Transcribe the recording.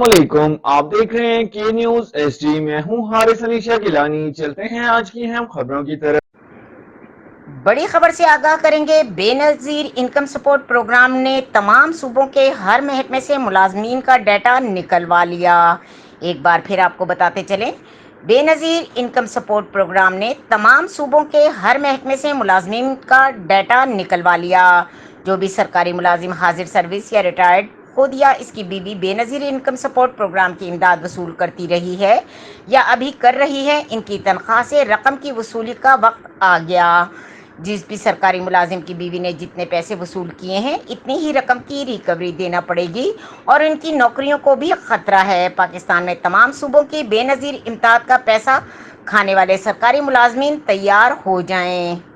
अस्सलाम वालेकुम। आप देख रहे हैं के न्यूज एसडी। मैं हूं हारिस अली शाकिलानी। चलते हैं आज की अहम खबरों की तरफ। बड़ी खबर से आगाह करेंगे। बेनजीर इनकम सपोर्ट प्रोग्राम ने तमाम सूबों के हर महकमे से मुलाजमीन का डाटा निकलवा लिया। एक बार फिर आपको बताते चलें, बेनजीर इनकम सपोर्ट प्रोग्राम ने तमाम सूबों के हर महकमे से मुलाजमीन का डाटा निकलवा लिया। जो भी सरकारी मुलाजिम हाजिर सर्विस या रिटायर्ड खुद या इसकी बीवी बेनजीर इनकम सपोर्ट प्रोग्राम की इमदाद वसूल करती रही है या अभी कर रही है, इनकी तनख्वाह से रकम की वसूली का वक्त आ गया। जिस भी सरकारी मुलाजिम की बीवी ने जितने पैसे वसूल किए हैं, इतनी ही रकम की रिकवरी देना पड़ेगी और इनकी नौकरियों को भी खतरा है। पाकिस्तान में तमाम सूबों की बेनजीर इमदाद का पैसा खाने वाले सरकारी मुलाजमीन तैयार हो जाएं।